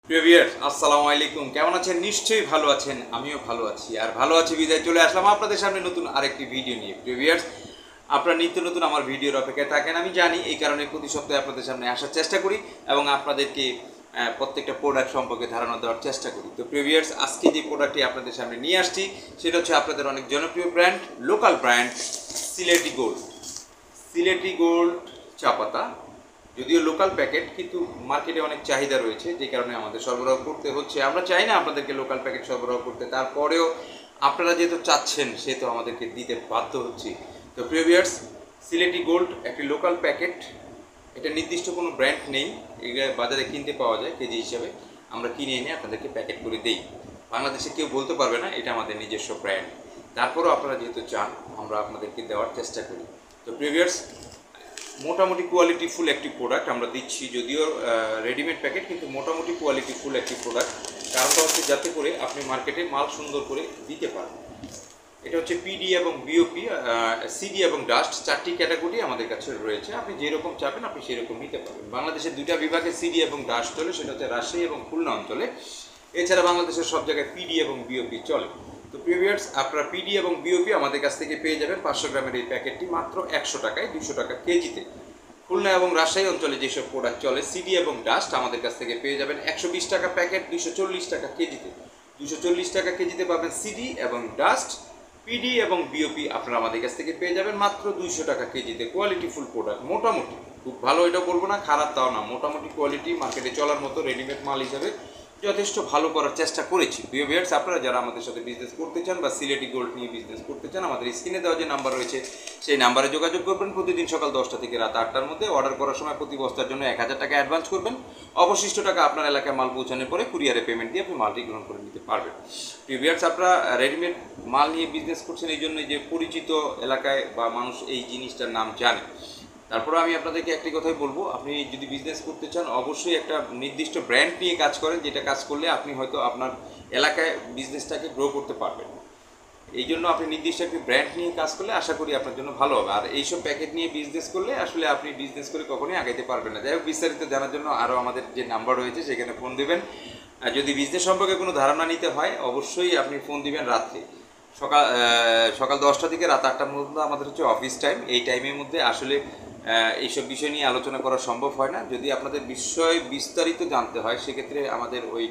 প্রিয় ভিউয়ার্স, আসসালামু আলাইকুম। কেমন আছেন? নিশ্চয়ই ভালো আছেন। আমিও ভালো আছি। আর ভালো আছি বিদায় চলে আসলাম আপনাদের সামনে নতুন আরেকটি ভিডিও নিয়ে। প্রিয় ভিউয়ার্স, আপনারা নিত্য নতুন আমার ভিডিওর অপেক্ষায় থাকেন আমি জানি। এই কারণে প্রতি সপ্তাহে আপনাদের সামনে আসার চেষ্টা করি এবং আপনাদেরকে প্রত্যেকটা প্রোডাক্ট সম্পর্কে ধারণা দেওয়ার চেষ্টা করি। তো প্রিয় ভিউয়ার্স, আজকে যে প্রোডাক্টটি আপনাদের সামনে নিয়ে আসছি সেটা হচ্ছে আপনাদের অনেক জনপ্রিয় brand, local brand Sylheti gold. Sylheti gold চা পাতা, যদিও লোকাল প্যাকেট, কিন্তু মার্কেটে অনেক চাহিদা রয়েছে, যে কারণে আমাদের সরবরাহ করতে হচ্ছে। আমরা চাই না আপনাদেরকে লোকাল প্যাকেট সরবরাহ করতে, তারপরেও আপনারা যেহেতু চাচ্ছেন সেহেতু আমাদেরকে দিতে বাধ্য হচ্ছি। তো প্রিয় ভিউয়ার্স, সিলেটি গোল্ড একটি লোকাল প্যাকেট। এটা নির্দিষ্ট কোনো ব্র্যান্ড নেই, এগুলো বাজারে কিনতে পাওয়া যায় কেজি হিসাবে। আমরা কিনে এনে আপনাদেরকে প্যাকেট করে দেই। বাংলাদেশে কেউ বলতে পারবে না এটা আমাদের নিজস্ব ব্র্যান্ড। তারপরেও আপনারা যেহেতু চান, আমরা আপনাদেরকে দেওয়ার চেষ্টা করি। তো প্রিয় ভিউয়ার্স, মোটামুটি কোয়ালিটিফুল একটি প্রোডাক্ট আমরা দিচ্ছি, যদিও রেডিমেড প্যাকেট, কিন্তু মোটামুটি কোয়ালিটিফুল একটি প্রোডাক্ট। কারণটা হচ্ছে যাতে করে আপনি মার্কেটে মাল সুন্দর করে দিতে পারেন। এটা হচ্ছে পিডি এবং বিওপি, সিডি এবং ডাস্ট, চারটি ক্যাটাগরি আমাদের কাছে রয়েছে। আপনি যেরকম চাবেন আপনি সেরকম নিতে পারবেন। বাংলাদেশের দুইটা বিভাগে সিডি এবং ডাস্ট চলে, সেটা হচ্ছে রাজশাহী এবং খুলনা অঞ্চলে। এছাড়া বাংলাদেশের সব জায়গায় পিডি এবং বিওপি চলে। তো প্রিয় ভিউয়ার্স, আপনারা পিডি এবং বিওপি আমাদের কাছ থেকে পেয়ে যাবেন 500 গ্রামের এই প্যাকেটটি মাত্র 100 টাকায়, 200 টাকা কেজিতে। খুলনা এবং রাজশাহী অঞ্চলে যেসব প্রোডাক্ট চলে সিডি এবং ডাস্ট আমাদের কাছ থেকে পেয়ে যাবেন 120 টাকা প্যাকেট, 240 টাকা কেজিতে। 240 টাকা কেজিতে পাবেন সিডি এবং ডাস্ট। পিডি এবং বিওপি আপনারা আমাদের কাছ থেকে পেয়ে যাবেন মাত্র 200 টাকা কেজিতে। কোয়ালিটিফুল প্রোডাক্ট, মোটামুটি খুব ভালো এটা বলবো না, খারাপ তাও না, মোটামুটি কোয়ালিটি, মার্কেটে চলার মতো রেডিমেড মাল হিসাবে যথেষ্ট ভালো করার চেষ্টা করেছি। প্রিয় ভিউয়ার্স, আপনারা যারা আমাদের সাথে বিজনেস করতে চান বা সিলেটি গোল্ড নিয়ে বিজনেস করতে চান, আমাদের স্ক্রিনে দেওয়া যে নাম্বার রয়েছে সেই নাম্বারে যোগাযোগ করবেন। প্রতিদিন সকাল 10টা থেকে রাত 8টার মধ্যে। অর্ডার করার সময় প্রতি বস্তার জন্য 1000 টাকা অ্যাডভান্স করবেন। অবশিষ্ট টাকা আপনার এলাকায় মাল পৌঁছানোর পরে কুরিয়ারে পেমেন্ট দিয়ে আপনি মালটি গ্রহণ করে নিতে পারবেন। প্রিয় ভিউয়ার্স, আপনারা রেডিমেড মাল নিয়ে বিজনেস করছেন, এই জন্য যে পরিচিত এলাকায় বা মানুষ এই জিনিসটার নাম জানে। তারপরে আমি আপনাদেরকে একটি কথাই বলবো, আপনি যদি বিজনেস করতে চান অবশ্যই একটা নির্দিষ্ট ব্র্যান্ড নিয়ে কাজ করেন, যেটা কাজ করলে আপনি হয়তো আপনার এলাকায় বিজনেসটাকে গ্রো করতে পারবেন। এই জন্য আপনি নির্দিষ্ট একটি ব্র্যান্ড নিয়ে কাজ করলে আশা করি আপনার জন্য ভালো হবে। আর এইসব প্যাকেট নিয়ে বিজনেস করলে আসলে আপনি বিজনেস করে কখনোই আগাইতে পারবেন না। যাই হোক, বিস্তারিত জানার জন্য আরও আমাদের যে নাম্বার রয়েছে সেখানে ফোন দেবেন। আর যদি বিজনেস সম্পর্কে কোনো ধারণা নিতে হয় অবশ্যই আপনি ফোন দিবেন রাত্রে। সকাল 10টা থেকে রাত 8টার মধ্যে আমাদের হচ্ছে অফিস টাইম। এই টাইমের মধ্যে আসলে এইসব বিষয় নিয়ে আলোচনা করা সম্ভব হয় না। যদি আপনাদের বিষয় বিস্তারিত জানতে হয় সেক্ষেত্রে আমাদের ওই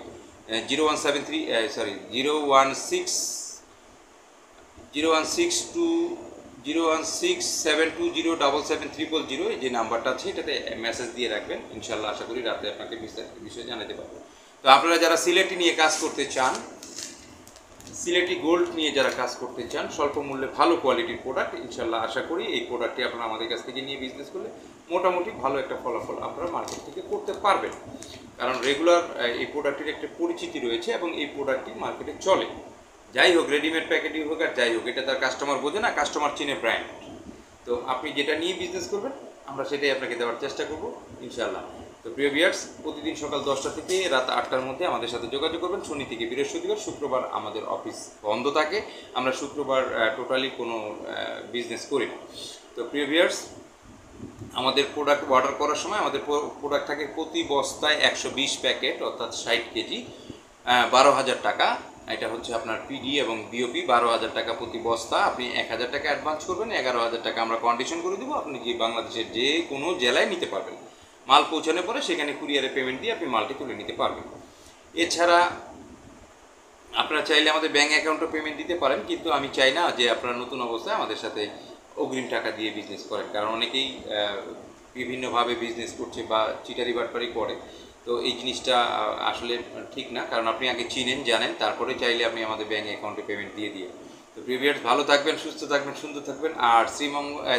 0167207207730 এই যে নাম্বারটা আছে এটাতে মেসেজ দিয়ে রাখবেন। ইনশাল্লাহ আশা করি রাতে আপনাকে বিস্তারিত বিষয়ে জানাতে পারবো। তো আপনারা যারা সিলেটি নিয়ে কাজ করতে চান, সিলেটি গোল্ড নিয়ে যারা কাজ করতে চান, স্বল্প মূল্যে ভালো কোয়ালিটির প্রোডাক্ট, ইনশাল্লাহ আশা করি এই প্রোডাক্টটি আপনারা আমাদের কাছ থেকে নিয়ে বিজনেস করলে মোটামুটি ভালো একটা ফলাফল আপনারা মার্কেট থেকে করতে পারবেন। কারণ রেগুলার এই প্রোডাক্টের একটা পরিচিতি রয়েছে এবং এই প্রোডাক্টটি মার্কেটে চলে। যাই হোক, রেডিমেড প্যাকেটই হোক আর যাই হোক, এটা তার কাস্টমার বোঝে না, কাস্টমার চিনে ব্র্যান্ড। তো আপনি যেটা নিয়ে বিজনেস করবেন আমরা সেটাই আপনাকে দেওয়ার চেষ্টা করবো ইনশাল্লাহ। তো প্রিয় ভিউয়ার্স, প্রতিদিন সকাল 10টা থেকে রাত 8টার মধ্যে আমাদের সাথে যোগাযোগ করবেন। শনি থেকে বৃহস্পতিবার, শুক্রবার আমাদের অফিস বন্ধ থাকে। আমরা শুক্রবার টোটালি কোনো বিজনেস করি না। তো প্রিয় ভিউয়ার্স, আমাদের প্রোডাক্ট অর্ডার করার সময় আমাদের প্রোডাক্ট থাকে প্রতি বস্তায় 120 প্যাকেট, অর্থাৎ 60 কেজি, 12,000 টাকা। এটা হচ্ছে আপনার পিডি এবং বিওপি, 12,000 টাকা প্রতি বস্তা। আপনি 1000 টাকা অ্যাডভান্স করবেন, 11,000 টাকা আমরা কন্ডিশন করে দেবো। আপনি যে বাংলাদেশের যে কোনো জেলায় নিতে পারবেন। মাল পৌঁছানোর পরে সেখানে কুরিয়ারে পেমেন্ট দিয়ে আপনি মালটি তুলে নিতে পারবেন। এছাড়া আপনারা চাইলে আমাদের ব্যাঙ্ক অ্যাকাউন্টে পেমেন্ট দিতে পারেন, কিন্তু আমি চাই না যে আপনারা নতুন অবস্থায় আমাদের সাথে অগ্রিম টাকা দিয়ে বিজনেস করেন। কারণ অনেকেই বিভিন্নভাবে বিজনেস করছে বা চিটারি বাটপারি করে। তো এই জিনিসটা আসলে ঠিক না, কারণ আপনি আগে চিনেন জানেন, তারপরে চাইলে আপনি আমাদের ব্যাঙ্ক অ্যাকাউন্টে পেমেন্ট দিয়ে দিয়ে। তো প্রিভিয়ার্স, ভালো থাকবেন, সুস্থ থাকবেন, সুন্দর থাকবেন। আর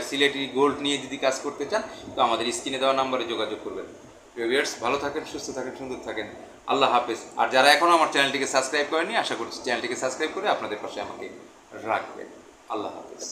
সিলেটি গোল্ড নিয়ে যদি কাজ করতে চান তো আমাদের স্ক্রিনে দেওয়া নাম্বারে যোগাযোগ করবেন। প্রিভিয়ার্স, ভালো থাকেন, সুস্থ থাকেন, সুন্দর থাকেন। আল্লাহ হাফেজ। আর যারা এখনও আমার চ্যানেলটিকে সাবস্ক্রাইব করেনি, আশা করছি চ্যানেলটিকে সাবস্ক্রাইব করে আপনাদের পাশে আমাকে রাখবেন। আল্লাহ হাফেজ।